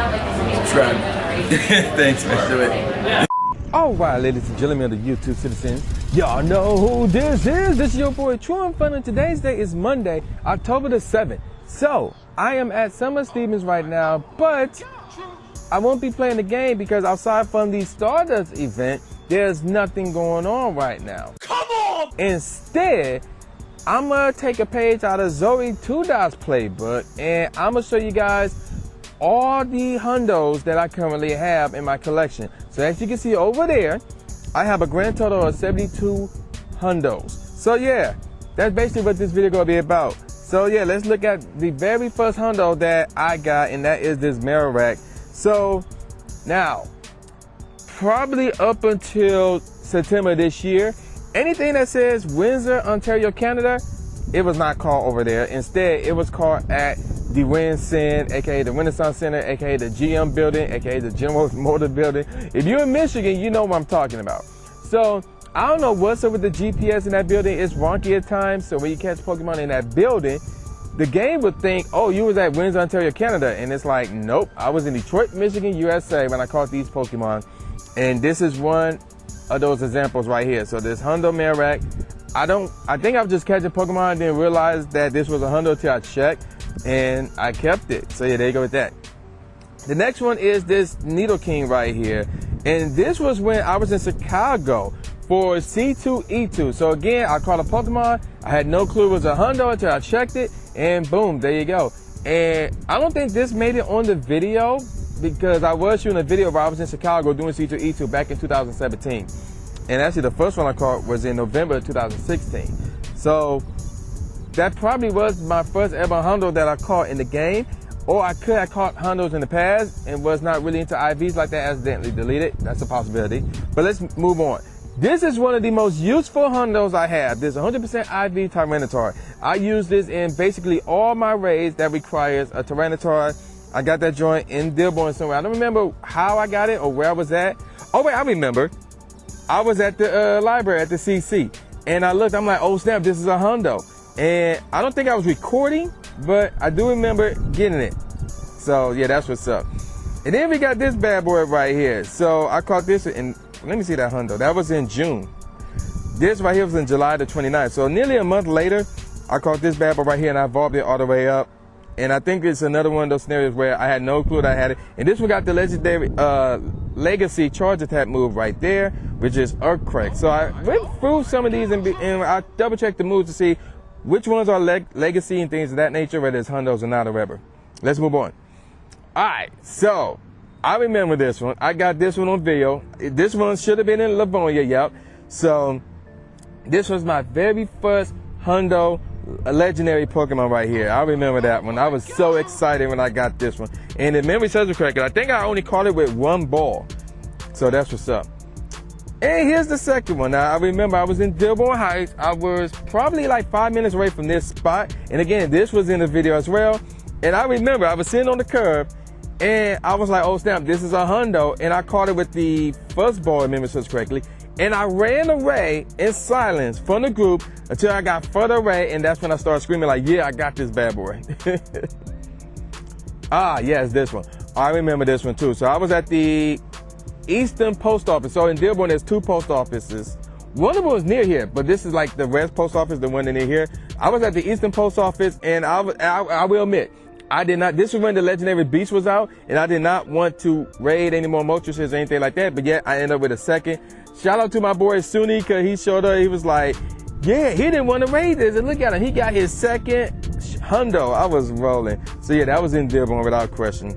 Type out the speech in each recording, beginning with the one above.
Subscribe. Thanks, man. Do it. All right, ladies and gentlemen of the YouTube citizens, y'all know who this is. This is your boy True Inferno, and today's day is Monday, October the 7th. So, I am at Summer Stevens right now, but I won't be playing the game because outside from the Stardust event, there's nothing going on right now. Come on! Instead, I'm gonna take a page out of ZoëTwoDots playbook, and I'm gonna show you guys all the hundos that I currently have in my collection. So as you can see over there, I have a grand total of 72 hundos. So yeah, that's basically what this video gonna be about. So yeah, let's look at the very first hundo that I got, and that is this Marowak. So now, probably up until September this year, anything that says Windsor, Ontario, Canada, it was not called over there. Instead, it was called at the RenCen, aka the Renaissance Center, aka the GM building, aka the General Motor building. If you're in Michigan, you know what I'm talking about. So I don't know what's up with the GPS in that building. It's wonky at times. So when you catch Pokemon in that building, the game would think, oh, you was at Windsor, Ontario, Canada. And it's like, nope, I was in Detroit, Michigan, USA when I caught these Pokemon. And this is one of those examples right here. So this Hundo Marowak, I think I was just catching Pokemon and didn't realize that this was a Hundo till I checked, and I kept it. So yeah, there you go with that. The next one is this Nidoking right here. And this was when I was in Chicago for C2E2. So again, I caught a Pokemon. I had no clue it was a Hundo until I checked it, and boom, there you go. And I don't think this made it on the video because I was shooting a video where I was in Chicago doing C2E2 back in 2017. And actually the first one I caught was in November 2016. So that probably was my first ever Hundo that I caught in the game. Or I could have caught Hundos in the past and was not really into IVs like that, accidentally deleted. That's a possibility. But let's move on. This is one of the most useful Hundos I have. This 100% IV Tyranitar. I use this in basically all my raids that requires a Tyranitar. I got that joint in Dearborn somewhere. I don't remember how I got it or where I was at. Oh wait, I remember. I was at the library at the CC, and I looked, I'm like, oh snap, this is a Hundo. And I don't think I was recording, but I do remember getting it. So yeah, that's what's up. And then we got this bad boy right here. So I caught this in, let me see that Hundo. That was in June. This right here was in July the 29th. So nearly a month later, I caught this bad boy right here and I evolved it all the way up. And I think it's another one of those scenarios where I had no clue that I had it. And this one got the legendary legacy charge attack move right there, which is Earthquake. So I went through some of these and I double checked the moves to see which ones are legacy and things of that nature, whether it's Hundos or not or whatever. Let's move on. All right, so I remember this one. I got this one on video. This one should have been in Livonia, yep. So this was my very first Hundo a legendary Pokemon right here. I remember that one. I was so excited when I got this one. And if memory serves me correctly, I think I only caught it with one ball. So that's what's up. And here's the second one. Now, I remember I was in Dearborn Heights. I was probably like 5 minutes away from this spot. And again, this was in the video as well. And I remember I was sitting on the curb and I was like, oh snap, this is a Hundo. And I caught it with the first ball, if memory serves correctly. And I ran away in silence from the group until I got further away, and that's when I started screaming like, yeah, I got this bad boy. Ah, yes, this one. I remember this one too. So I was at the Eastern Post Office. So in Dearborn, there's two post offices. One of them was near here, but this is like the West Post Office, the one near here. I was at the Eastern Post Office, and I will admit, I did not, this was when the Legendary Beast was out, and I did not want to raid any more Moltres or anything like that, but yet I ended up with a second. Shout out to my boy Suni, because he showed up, he was like, yeah, he didn't want to raid this, and look at him, he got his second Hundo. I was rolling. So yeah, that was in Dearborn without question.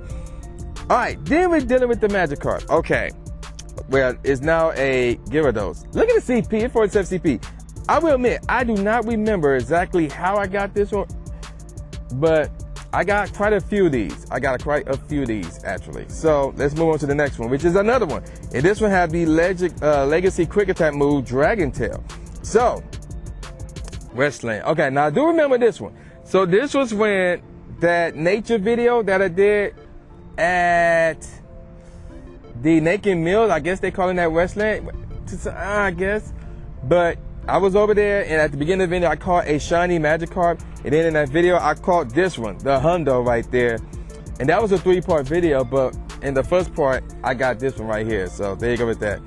All right, then we're dealing with the Magikarp. Okay, well, it's now a Gyarados. Look at the CP, it's 47 CP. I will admit, I do not remember exactly how I got this one, but I got quite a few of these. Actually. So let's move on to the next one, which is another one. And this one had the legacy quick attack move, Dragon Tail. So, Westland. Okay, now I do remember this one. So this was when that nature video that I did at the Naked Mills, I guess they call it that Westland, I guess. But I was over there, and at the beginning of the video, I caught a shiny Magikarp. And then in that video, I caught this one, the Hundo right there. And that was a 3-part video, but in the first part, I got this one right here. So there you go with that.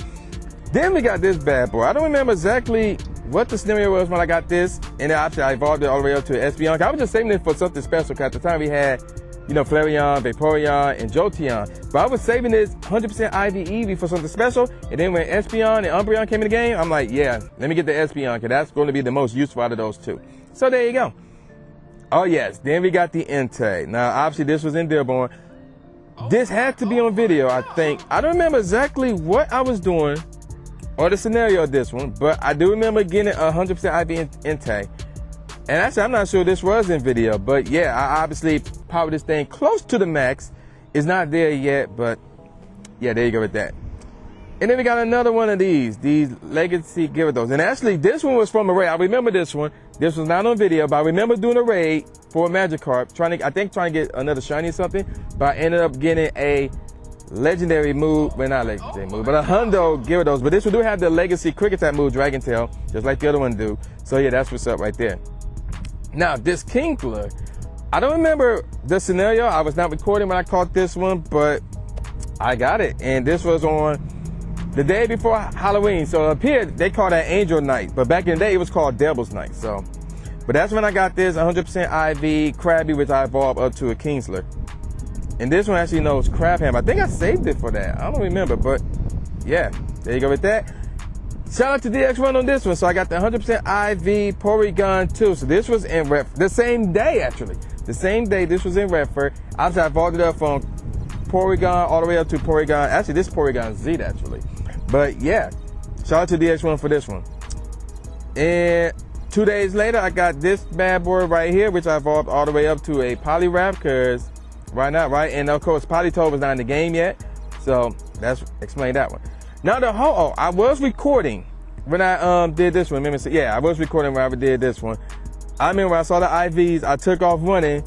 Then we got this bad boy. I don't remember exactly what the scenario was when I got this. And then after I evolved it all the way up to Espeon. I was just saving it for something special because at the time we had, you know, Flareon, Vaporeon, and Jolteon. But I was saving this 100% IV Eevee for something special. And then when Espeon and Umbreon came in the game, I'm like, yeah, let me get the Espeon because that's going to be the most useful out of those two. So there you go. Oh yes, then we got the Entei. Now obviously this was in Dearborn. This had to be on video, I think. I don't remember exactly what I was doing or the scenario of this one, but I do remember getting 100% IV Entei. And actually, I'm not sure this was in video, but yeah, I obviously powered this thing close to the max. It's not there yet, but yeah, there you go with that. And then we got another one of these Legacy Gyarados. And actually, this one was from a raid. I remember this one. This was not on video, but I remember doing a raid for a Magikarp, trying to get another shiny or something, but I ended up getting a legendary move, well not legendary move, but a Hundo Gyarados. But this one do have the legacy quick attack move, Dragon Tail, just like the other one do. So yeah, that's what's up right there. Now this Kingler, I don't remember the scenario. I was not recording when I caught this one, but I got it. And this was on the day before Halloween. So up here, they call that Angel Night, but back in the day, it was called Devil's Night. So, but that's when I got this 100% IV Krabby, which I evolved up to a Kingsler. And this one actually knows Crabham. I think I saved it for that. I don't remember, but yeah, there you go with that. Shout out to DX1 on this one. So I got the 100% IV Porygon 2. So this was in the same day, actually. The same day this was in Redford. Obviously, I evolved it up from Porygon all the way up to Porygon. Actually, this is Porygon Z, actually. But yeah, shout out to DX1 for this one. And 2 days later, I got this bad boy right here, which I evolved all the way up to a Poliwrath, because why not, right? And of course, Politoed was not in the game yet. So that's explain that one. Now the Ho-Oh, I was recording when I did this one. Remember, yeah, I was recording when I did this one. I remember when I saw the IVs, I took off running,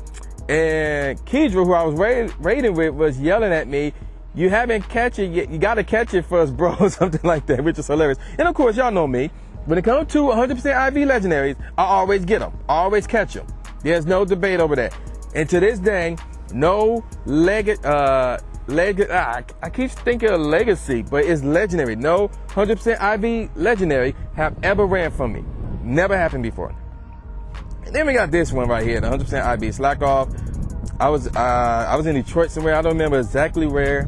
and Kedra, who I was raiding with, was yelling at me, "You haven't catch it yet. You got to catch it first, bro," something like that, which is hilarious. And of course, y'all know me. When it comes to 100% IV legendaries, I always get them. I always catch them. There's no debate over that. And to this day, no I keep thinking of legacy, but it's legendary. No 100% IV legendary have ever ran from me. Never happened before. And then we got this one right here, the 100% IV Slack Off. I was in Detroit somewhere. I don't remember exactly where.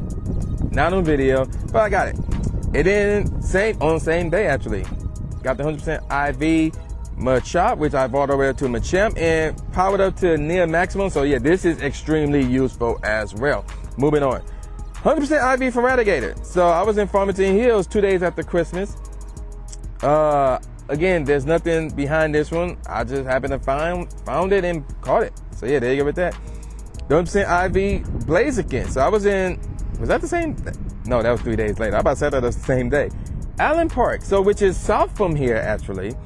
Not on video, but I got it. And then on the same day, actually, got the 100% IV Machop, which I bought over to Machamp and powered up to near maximum. So yeah, this is extremely useful as well. Moving on. 100% IV for Radigator. So I was in Farmington Hills 2 days after Christmas. Again, there's nothing behind this one. I just happened to found it and caught it. So yeah, there you go with that. 100% IV Blaziken. So I was that the same? No, that was 3 days later. I about to say that was the same day. Allen Park, so which is south from here actually.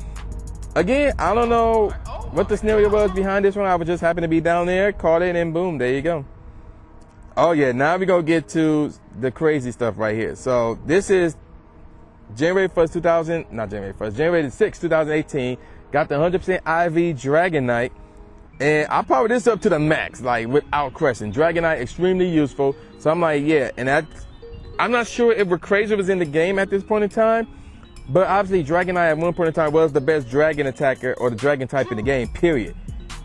Again, I don't know what the scenario was behind this one. I was just happened to be down there, caught it, and boom, there you go. Oh yeah, now we gonna get to the crazy stuff right here. So this is January 6th, 2018. Got the 100% IV Dragonite. And I powered this up to the max, like without question. Dragonite, extremely useful. So I'm like, yeah, and I'm not sure if Rayquaza was in the game at this point in time, but obviously Dragonite at one point in time was the best dragon attacker or the dragon type in the game, period.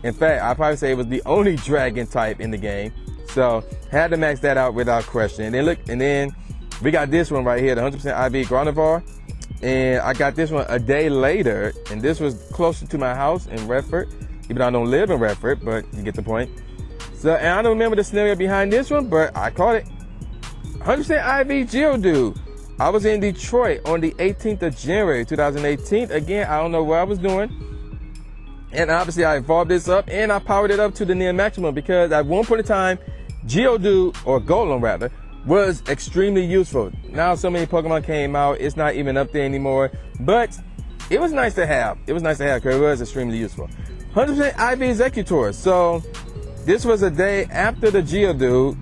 In fact, I'd probably say it was the only dragon type in the game. So had to max that out without question. And then we got this one right here, the 100% IV Gardevoir. And I got this one a day later, and this was closer to my house in Redford. Even though I don't live in Redford, but you get the point. So, and I don't remember the scenario behind this one, but I caught it. 100% IV Geodude. I was in Detroit on the 18th of January, 2018. Again, I don't know what I was doing. And obviously I evolved this up and I powered it up to the near maximum because at one point in time, Geodude, or Golem rather, was extremely useful. Now so many Pokemon came out, it's not even up there anymore, but it was nice to have. It was nice to have because it was extremely useful. 100% IV Executor. So this was a day after the Geodude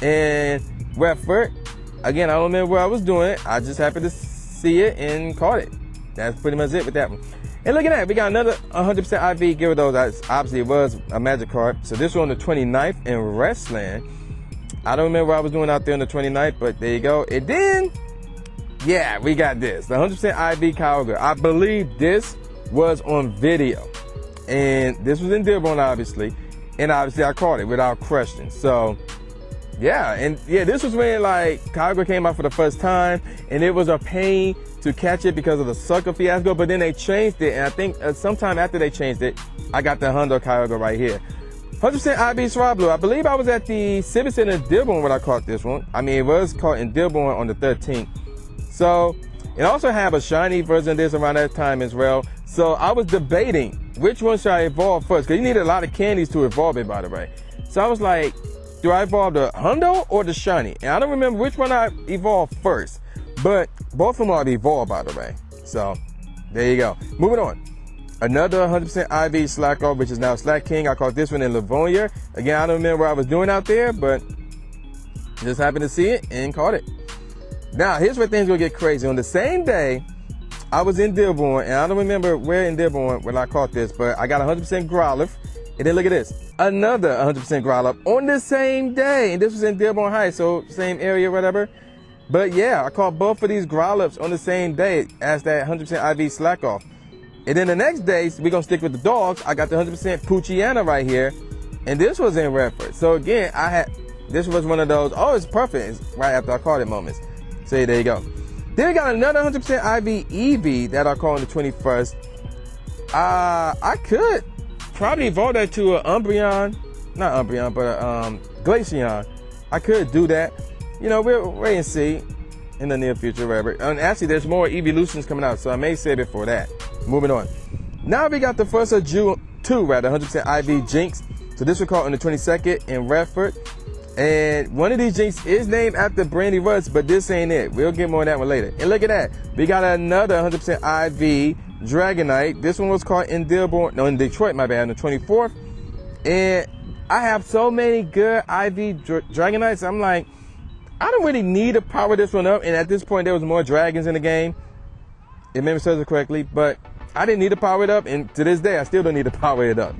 and Redford. Again, I don't remember what I was doing. I just happened to see it and caught it. That's pretty much it with that one. And look at that, we got another 100% IV Gyarados. Obviously it was a magic card. So this was on the 29th in Wrestling. I don't remember what I was doing out there on the 29th, but there you go. And then, yeah, we got this, the 100% IV Kyogre. I believe this was on video. And this was in Dearborn, obviously. And obviously I caught it without question. So, yeah, and yeah, this was when like Kyogre came out for the first time. And it was a pain to catch it because of the sucker fiasco. But then they changed it. And I think sometime after they changed it, I got the Hundo Kyogre right here. 100% IV Swablu. I believe I was at the Civic Center in Dearborn when I caught this one. I mean, it was caught in Dearborn on the 13th. So, it also have a shiny version of this around that time as well. So, I was debating which one should I evolve first, because you need a lot of candies to evolve it, by the way. So, I was like, do I evolve the Hundo or the shiny? And I don't remember which one I evolved first. But both of them are evolved, by the way. So, there you go. Moving on. Another 100% IV Slacko, which is now Slack King. I caught this one in Livonia. Again, I don't remember what I was doing out there, but just happened to see it and caught it. Now, here's where things gonna get crazy. On the same day, I was in Dearborn, and I don't remember where in Dearborn when I caught this, but I got 100% Growlithe. And then look at this, another 100% Growlithe on the same day. And this was in Dearborn Heights, so same area, whatever. But yeah, I caught both of these Growlithes on the same day as that 100% IV Slackoff. And then the next day, we're going to stick with the dogs. I got the 100% Poochiana right here. And this was in Redford. So again, this was one of those, oh, it's perfect. It's right after I caught it moments. So there you go. Then we got another 100% IV Eevee that I caught on the 21st. I could probably evolve that to an Umbreon. Not Umbreon, but a Glaceon. I could do that. You know, we'll wait and see in the near future, whatever. And actually, there's more evolutions coming out, so I may save it for that. Moving on. Now we got the first of June 2, rather, 100% IV Jinx. So this was caught on the 22nd in Redford. And one of these Jinx is named after Brandy Russ, but this ain't it. We'll get more of that one later. And look at that. We got another 100% IV Dragonite. This one was caught in Dearborn, no, in Detroit, my bad, on the 24th. And I have so many good IV Dragonites. I'm like, I don't really need to power this one up. And at this point, there was more dragons in the game. If memory serves it correctly, but I didn't need to power it up, and to this day, I still don't need to power it up.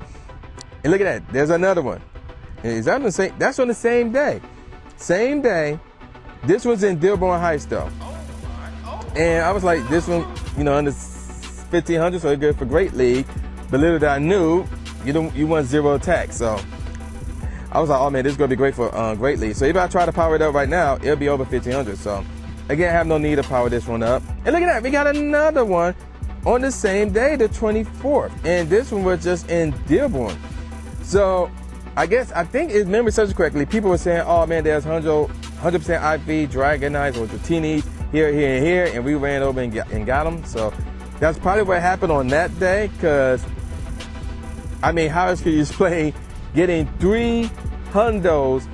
And look at that, there's another one. Is that on the same? That's on the same day. Same day. This one's in Dearborn Heights, though. And I was like, this one, you know, under 1500, so it's good for Great League. But little did I knew, you want 0 attack, so I was like, oh man, this is gonna be great for Great League. So if I try to power it up right now, it'll be over 1500. So again, I have no need to power this one up. And look at that, we got another one on the same day, the 24th. And this one was just in Dearborn. So I think if memory serves correctly, people were saying, oh man, there's 100% IV Dragonites or Dratinis here, here, and here. And we ran over and got them. So that's probably what happened on that day. Because, I mean, how else could you explain getting 3 Hundos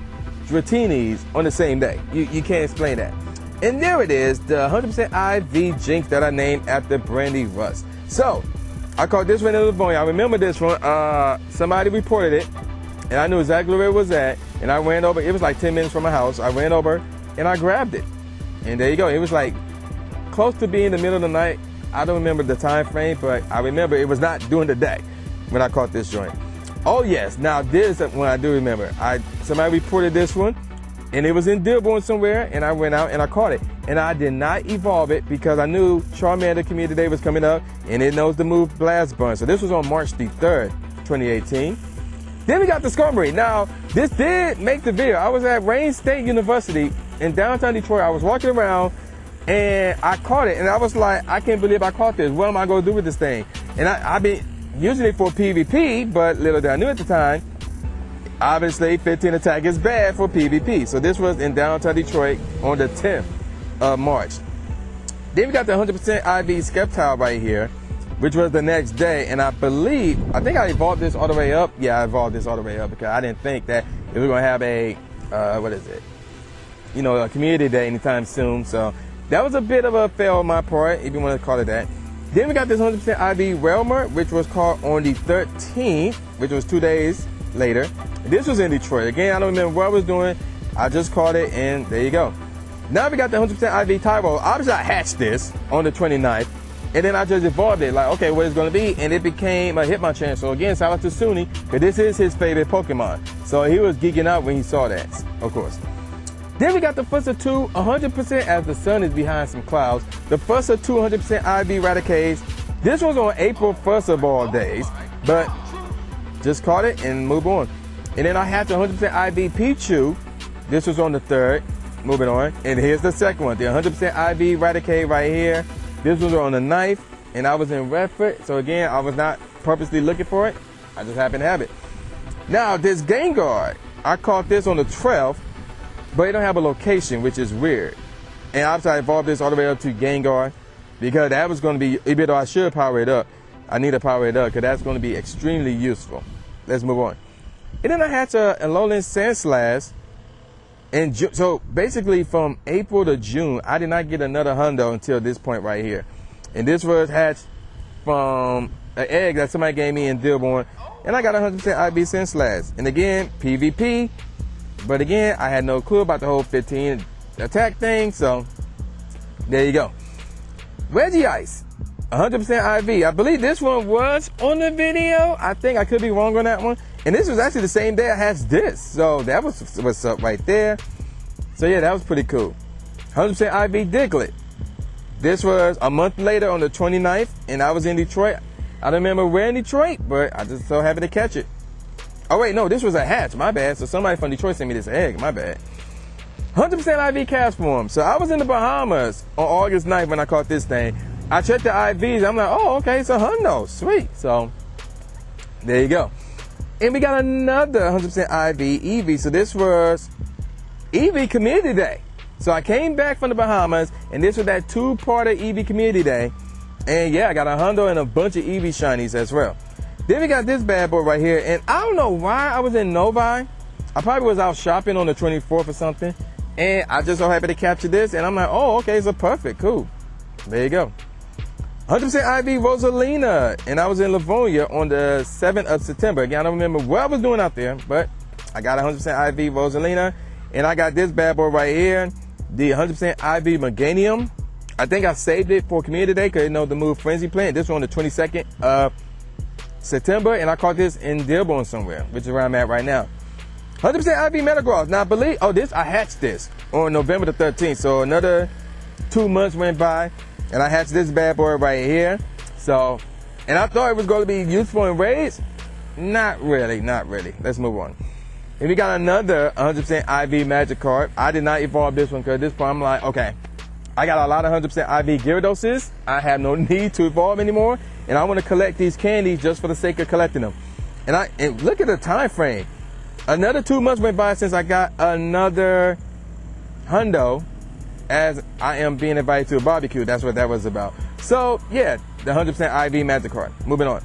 Dratinis on the same day? You can't explain that. And there it is, the 100% IV Jinx that I named after Brandy Russ. So, I caught this one in Livonia. I remember this one. Somebody reported it, and I knew exactly where it was at. And I ran over. It was like 10 minutes from my house. I ran over, and I grabbed it. And there you go. It was like close to being the middle of the night. I don't remember the time frame, but I remember it was not during the day when I caught this joint. Oh yes, now this one I do remember. Somebody reported this one, and it was in Dearborn somewhere, and I went out and I caught it. And I did not evolve it because I knew Charmander Community Day was coming up, and it knows the move Blast Burn. So this was on March the 3rd, 2018. Then we got the Skarmory. Now, this did make the video. I was at Wayne State University in downtown Detroit. I was walking around, and I caught it, and I was like, I can't believe I caught this. What am I going to do with this thing? And I've been usually for PvP, but little did I knew at the time, obviously 15 attack is bad for PvP. So this was in downtown Detroit on the 10th of March. Then we got the 100% IV Sceptile right here, which was the next day. And I think I evolved this all the way up. Yeah, I evolved this all the way up because I didn't think that we were going to have a, a community day anytime soon. So that was a bit of a fail on my part, if you want to call it that. Then we got this 100% IV Realmer, which was caught on the 13th, which was 2 days later. This was in Detroit. Again, I don't remember what I was doing. I just caught it, and there you go. Now we got the 100% IV Tyro. Obviously, I hatched this on the 29th. And then I just evolved it, like, okay, what it's gonna be, and it became a Hitmonchan. So again, shout out to Suni, because this is his favorite Pokemon. So he was geeking out when he saw that, of course. Then we got the first of two, 100% as the sun is behind some clouds. The first of two, 100% IV Raticades. This was on April 1st of all days, but just caught it and move on. And then I had the 100% IV Pichu. This was on the 3rd, moving on. And here's the second one, the 100% IV Raticate right here. This was on the 9th, and I was in Redford. So again, I was not purposely looking for it. I just happened to have it. Now, this Gengar, I caught this on the 12th, but it don't have a location, which is weird. And obviously I evolved this all the way up to Gengar, because that was going to be, even though I should power it up, I need to power it up, because that's going to be extremely useful. Let's move on. And then I hatched a Alolan Sandslash. And so basically from April to June, I did not get another hundo until this point right here. And this was hatched from an egg that somebody gave me in Dearborn. And I got 100% IV Sandslash. And again, PvP. But again, I had no clue about the whole 15 attack thing. So there you go. Regice, 100% IV. I believe this one was on the video. I think I could be wrong on that one. And this was actually the same day I hatched this. So that was what's up right there. So yeah, that was pretty cool. 100% IV Diglett. This was a month later on the 29th, and I was in Detroit. I don't remember where in Detroit, but I just so happened to catch it. Oh wait, no, this was a hatch, my bad. So somebody from Detroit sent me this egg, my bad. 100% IV Castform. So I was in the Bahamas on August 9th when I caught this thing. I checked the IVs, I'm like, oh, okay, it's a hundo, sweet. So there you go. And we got another 100% IV Eevee. So this was Eevee Community Day. So I came back from the Bahamas, and this was that 2-parter Eevee Community Day. And yeah, I got a hundo and a bunch of Eevee shinies as well. Then we got this bad boy right here. And I don't know why I was in Novi. I probably was out shopping on the 24th or something. And I just so happy to capture this. And I'm like, oh, okay, so perfect, cool. There you go. 100% IV Rosalina, and I was in Livonia on the 7th of September. Again, I don't remember what I was doing out there, but I got 100% IV Rosalina, and I got this bad boy right here, the 100% IV Meganium. I think I saved it for Community Day because you know the move Frenzy plant. This was on the 22nd of September, and I caught this in Dearborn somewhere, which is where I'm at right now. 100% IV Metagross. Now, I believe, I hatched this on November the 13th, so another 2 months went by. And I hatched this bad boy right here. So, and I thought it was going to be useful in raids. Not really, not really. Let's move on. And we got another 100% IV Magikarp. I did not evolve this one because at this point I'm like, okay, I got a lot of 100% IV Gyarados. I have no need to evolve anymore. And I want to collect these candies just for the sake of collecting them. And look at the time frame. Another 2 months went by since I got another hundo. As I am being invited to a barbecue. That's what that was about. So, yeah, the 100% IV Magikarp. Moving on.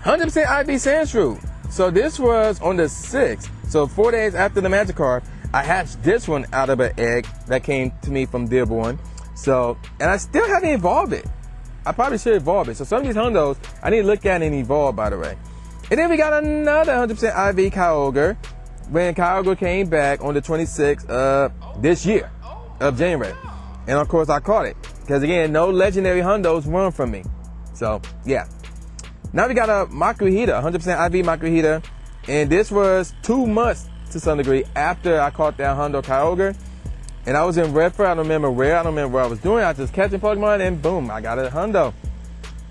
100% IV Sandshrew. So this was on the 6th. So 4 days after the Magikarp, I hatched this one out of an egg that came to me from Dearborn. So, and I still haven't evolved it. I probably should evolve it. So some of these hundos, I need to look at and evolve, by the way. And then we got another 100% IV Kyogre. When Kyogre came back on the 26th of this year. Of January. And of course I caught it. Because again, no legendary hundos run from me. So yeah. Now we got a Makuhita, 100% IV Makuhita. And this was 2 months to some degree after I caught that hundo Kyogre. And I was in Redford, I don't remember where, I don't remember what I was doing. I was just catching Pokemon and boom, I got a hundo.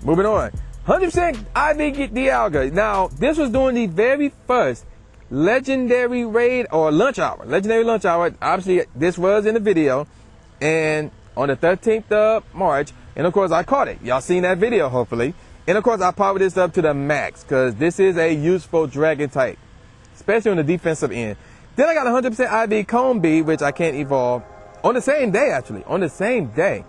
Moving on. 100% IV Dialga. Now, this was during the very first legendary raid or lunch hour. Legendary lunch hour. Obviously, this was in the video. And on the 13th of March. And of course, I caught it. Y'all seen that video, hopefully. And of course, I powered this up to the max. Because this is a useful dragon type. Especially on the defensive end. Then I got 100% IV Combi, which I can't evolve. On the same day, actually. On the same day.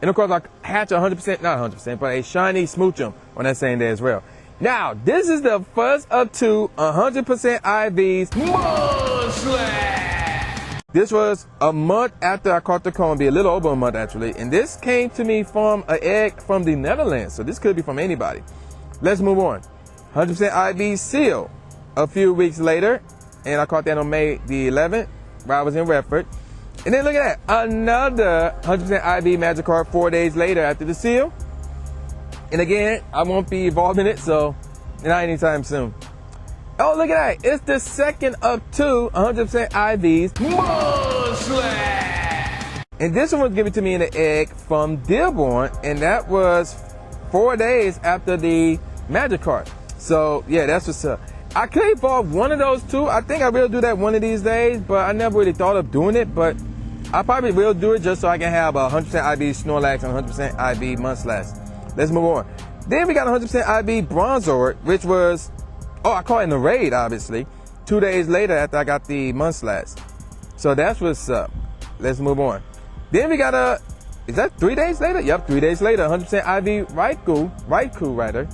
And of course, I hatch 100%, not 100%, but a shiny Smoochum on that same day as well. Now, this is the first of two 100% IVs. Mudslap! This was a month after I caught the Combi, a little over a month actually. And this came to me from an egg from the Netherlands. So this could be from anybody. Let's move on. 100% IV Seal. A few weeks later, and I caught that on May the 11th, while I was in Redford. And then look at that, another 100% IV Magikarp 4 days later after the seal. And again, I won't be evolving it, so not anytime soon. Oh, look at that. It's the second of two 100% IVs. And this one was given to me in an egg from Dearborn, and that was 4 days after the Magic card. So, yeah, that's what's up. I could evolve one of those two. I think I will do that one of these days, but I never really thought of doing it. But I probably will do it just so I can have a 100% IV Snorlax and 100% IV Munchlax. Let's move on. Then we got 100% IV Bronzor, which was, I caught in the raid, obviously, 2 days later after I got the Munchlax. So that's what's up. Let's move on. Then we got is that 3 days later? Yep, 3 days later, 100% IV Raikou rather.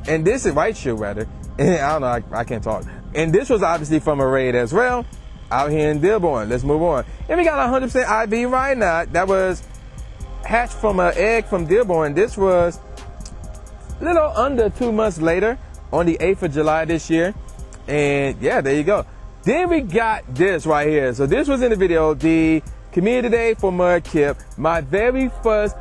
And this is Raichu rather. And I don't know, I can't talk. And this was obviously from a raid as well, out here in Dearborn. Let's move on. And we got 100% IV Rhynot that was hatched from an egg from Dearborn. This was a little under 2 months later, on the 8th of July this year. And yeah, there you go. Then we got this right here. So this was in the video, the Community Day for Mudkip, my very first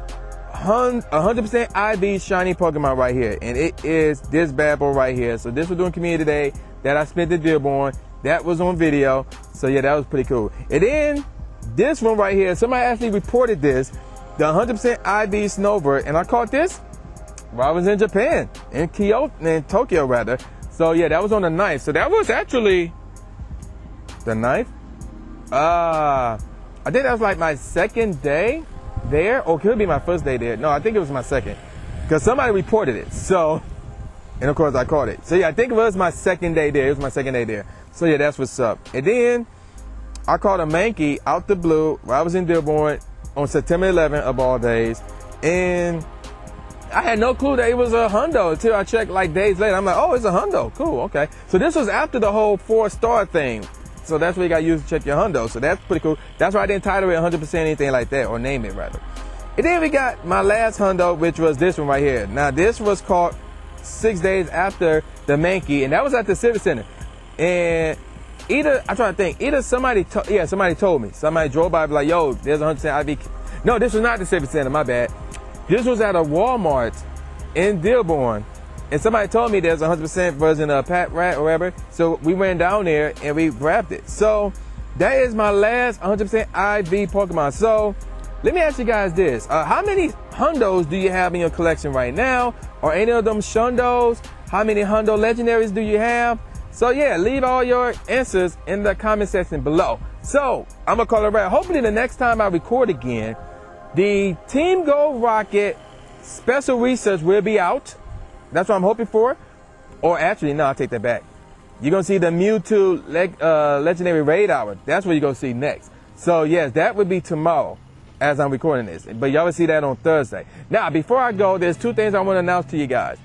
100% IV shiny Pokemon right here. And it is this bad boy right here. So this was doing Community Day that I spent in Dearborn. That was on video. So yeah, that was pretty cool. And then this one right here, somebody actually reported this, the 100% IV Snowbird. And I caught this while I was in Japan, in Tokyo rather. So yeah, that was on the 9th. So that was actually the 9th. I think that was like my second day there, or could it be my first day there? No, I think it was my second, because somebody reported it. So, and of course I caught it. So yeah, I think it was my second day there. It was my second day there. So yeah, that's what's up. And then I caught a Mankey out the blue while I was in Dearborn on September 11th of all days, and I had no clue that it was a hundo until I checked like days later. I'm like, oh, it's a hundo. Cool, okay. So this was after the whole 4-star thing. So that's what you got to use to check your hundo. So that's pretty cool. That's why I didn't title it 100% anything like that, or name it rather. And then we got my last hundo, which was this one right here. Now this was caught 6 days after the Mankey, and that was at the Civic Center. And I'm trying to think, either somebody told me. Somebody drove by, like, yo, there's 100% IV. No, this was not the Civic Center, my bad. This was at a Walmart in Dearborn, and somebody told me there's a 100% version of Pat Rat or whatever. So we went down there and we grabbed it. So that is my last 100% IV Pokemon. So let me ask you guys this: how many hundos do you have in your collection right now, or any of them shundos? How many hundo legendaries do you have? So yeah, leave all your answers in the comment section below. So I'm gonna call it right. Hopefully the next time I record again, the Team Gold Rocket special research will be out. That's what I'm hoping for. Or actually, no, I'll take that back. You're going to see the Mewtwo Legendary Raid Hour. That's what you're going to see next. So yes, that would be tomorrow as I'm recording this. But y'all will see that on Thursday. Now, before I go, there's 2 things I want to announce to you guys.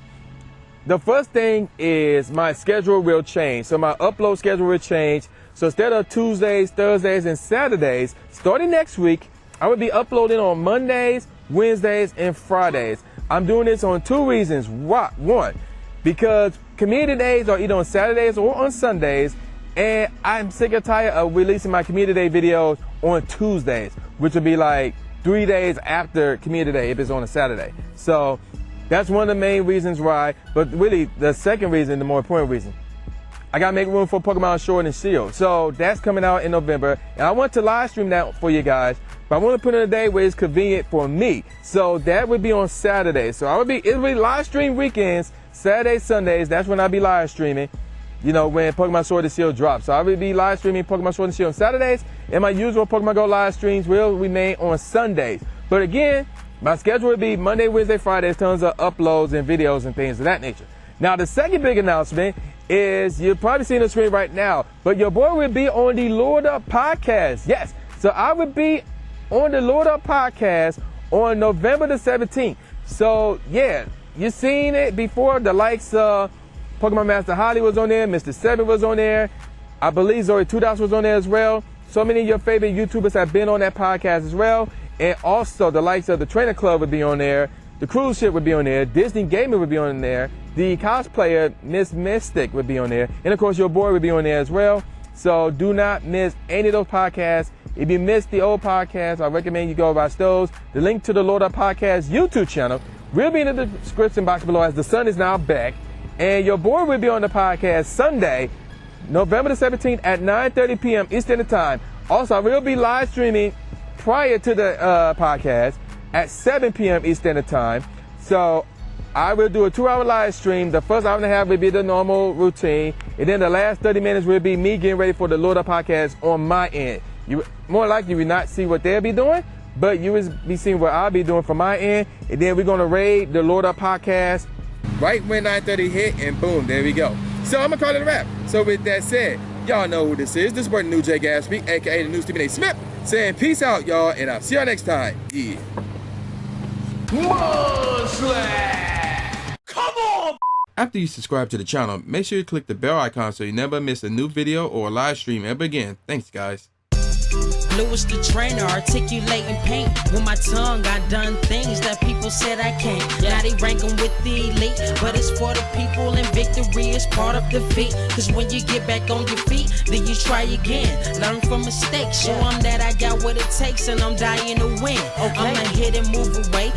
The first thing is my schedule will change. So my upload schedule will change. So instead of Tuesdays, Thursdays, and Saturdays, starting next week, I will be uploading on Mondays, Wednesdays, and Fridays. I'm doing this on 2 reasons. One, because community days are either on Saturdays or on Sundays, and I'm sick and tired of releasing my community day videos on Tuesdays, which will be like 3 days after community day if it's on a Saturday. So that's one of the main reasons why. But really, the second reason, the more important reason, I gotta make room for Pokemon Sword and Shield. So that's coming out in November, and I want to live stream that for you guys. But I want to put in a day where it's convenient for me. So that would be on Saturday. So it'll be live stream weekends, Saturdays, Sundays. That's when I'll be live streaming, when Pokemon Sword and Shield drops. So I will be live streaming Pokemon Sword and Shield on Saturdays, and my usual Pokemon Go live streams will remain on Sundays. But again, my schedule will be Monday, Wednesday, Fridays, tons of uploads and videos and things of that nature. Now, the second big announcement is, you're probably seeing the screen right now, but your boy will be on the Lord Up podcast. Yes, so I will be on the Lord Up podcast on November the 17th. So yeah, you've seen it before. The likes of Pokemon Master Holly was on there, Mr. 7 was on there, I believe ZoëTwoDots was on there as well. So many of your favorite YouTubers have been on that podcast as well. And also the likes of the Trainer Club would be on there, the cruise ship would be on there, Disney Gaming would be on there, the cosplayer Miss Mystic would be on there, and of course your boy would be on there as well. So do not miss any of those podcasts. If you missed the old podcast, I recommend you go watch those. The link to the Lord Up Podcast YouTube channel will be in the description box below as the sun is now back. And your boy will be on the podcast Sunday, November the 17th at 9:30 p.m. Eastern Time. Also, I will be live streaming prior to the podcast at 7 p.m. Eastern Time. So I will do a 2-hour live stream. The first hour and a half will be the normal routine. And then the last 30 minutes will be me getting ready for the Load Up podcast on my end. You more likely you will not see what they'll be doing, but you will be seeing what I'll be doing from my end. And then we're going to raid the Load Up podcast right when 9:30 hit, and boom, there we go. So I'm going to call it a wrap. So with that said, y'all know who this is. This is the new J Gamefreak, a.k.a. the new Stephen A. Smith, saying peace out, y'all, and I'll see y'all next time. Yeah. Come on! After you subscribe to the channel, make sure you click the bell icon so you never miss a new video or a live stream ever again. Thanks, guys. Blue is the trainer, articulating paint. With my tongue, I done things that people said I can't. Now they ranking with the elite, but it's for the people, and victory is part of defeat. Cause when you get back on your feet, then you try again. Learn from mistakes, show them that I got what it takes, and I'm dying to win. I'ma hit and move away.